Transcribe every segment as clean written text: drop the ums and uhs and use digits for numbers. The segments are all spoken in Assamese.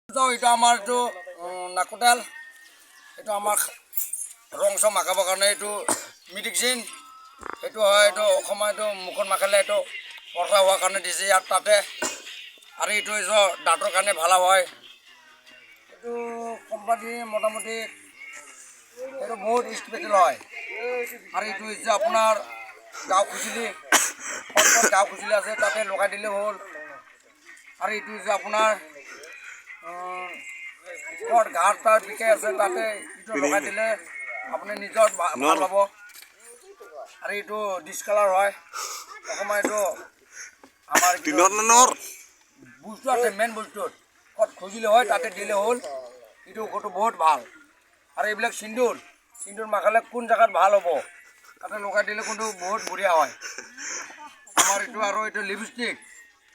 এটা আমাৰ এইটো নাকোডাল এইটো আমাৰ ৰংস মাখাবৰ কাৰণে এইটো মেডিচিন এইটো হয় এইটো অসমত এইটো মুখত মাখালে এইটো পৰঠা হোৱাৰ কাৰণে দিছে ইয়াত তাতে আৰু এইটো দাঁতৰ কাৰণে ভাল হয় এইটো কোম্পানী মোটামুটি এইটো বহুত স্পেচিয়েল হয় আৰু এইটো হৈছে আপোনাৰ গাঁও খুজিলে গাঁও খুজিলে আছে তাতে লগাই দিলে হ'ল আৰু এইটো হৈছে আপোনাৰ ঘাট তাৰ বিকাই আছে তাতে এইটো লগাই দিলে আপুনি নিজৰ ভাল হ'ব আৰু এইটো ডিছকালাৰ হয় অকণমান এইটো আমাৰ বস্তু আছে মেইন বস্তুত ক'ত খুজিলে হয় তাতে দিলে হ'ল এইটো ঔষধটো বহুত ভাল আৰু এইবিলাক সিন্দুৰ মাখালে কোন জেগাত ভাল হ'ব তাতে লগাই দিলে কিন্তু বহুত বঢ়িয়া হয় আমাৰ এইটো আৰু এইটো লিপষ্টিক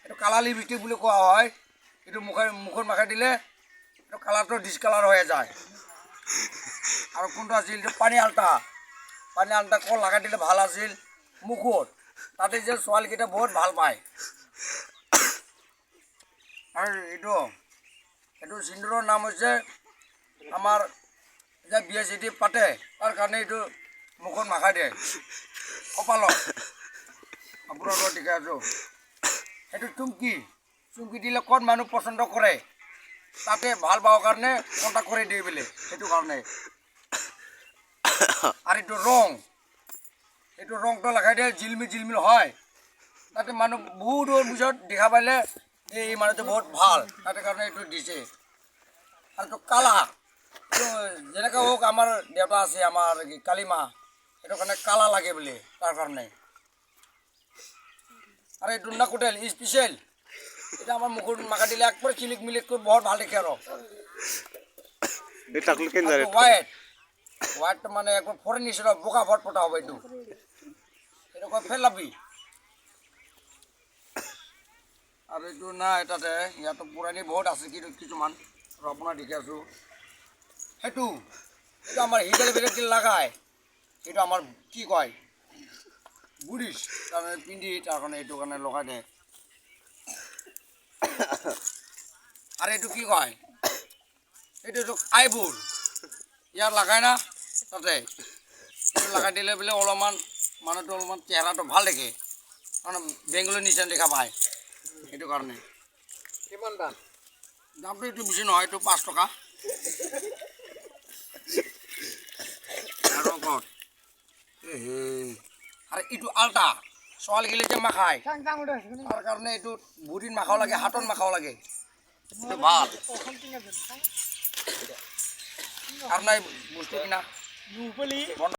এইটো কালাৰ লিপষ্টিক বুলি কোৱা হয় এইটো মুখত মাখাই দিলে এইটো কালাৰটো ডিছকালাৰ হৈ যায় আৰু কোনটো আছিল এইটো পানী আল্টা কল লগাই দিলে ভাল আছিল মুখত তাতে যে ছোৱালীকেইটা বহুত ভাল পায় আৰু এইটো সিন্দুৰৰ নাম হৈছে আমাৰ যে বিয়া চিঠি পাতে তাৰ কাৰণে এইটো মুখত মাখাই দিয়ে কপালত আপোনাৰ দেখাই আছোঁ সেইটো চুমকি দিলে ক'ত মানুহ পচন্দ কৰে তাতে ভাল পাবৰ কাৰণে কণ্টেক্ট কৰি দিয়ে বোলে সেইটো কাৰণে আৰু এইটো ৰংটো লগাই দিয়ে জিলমিল হয় তাতে মানুহ বহুত দূৰৰ পিছত দেখা পালে এই মানুহটো বহুত ভাল তাতে কাৰণে এইটো দিছে আৰু এইটো কালা যেনেকৈ হওক আমাৰ দেউতা আছে আমাৰ কালী মা সেইটো কাৰণে কালা লাগে বোলে তাৰ কাৰণে আৰু এইটো নাকোডাল স্পেচিয়েল এটা আমার মুখত মাখা দিলে একবার চিলিক মিলিক করে বহুত ভালো দেখে আরো হোয়াইট মানে একবার ফরেন নিছিল বোকা ফটফটা হবে একটু এরকম ফেলাবি আর এইটো না এটাতে ইয়াতো পুরানি বহুত আছে কিছুমান আর আপনার দেখে আছো সেইটো এটা আমার হিজাল বেলেগ লাগায় এটা আমার কি কয় বুড়িস তার পিন্ধি তার কারণে এইটো কাৰণে লগাই দে আৰ এইটো কি কয় এইটো আইবুল ইয়াৰ লাগায় না তাতে লাগাই দিলে বোলে অলপমান মানুহটো অলপমান চেহাৰাটো ভাল দেখে মানে বেংগলৰ নিচিনা দেখা পায় সেইটো কাৰণে কিমান দামটো এইটো বেছি নহয় এইটো 5 টকা আৰু ক'ত আৰু এইটো আল্টা ছোৱালীগিলে যে মাখায় তাৰ কাৰণে এইটো বুঢ়ীত মাখাব লাগে হাতত মাখাব লাগে এইটো ভাল আৰ নাই বস্তু কিনা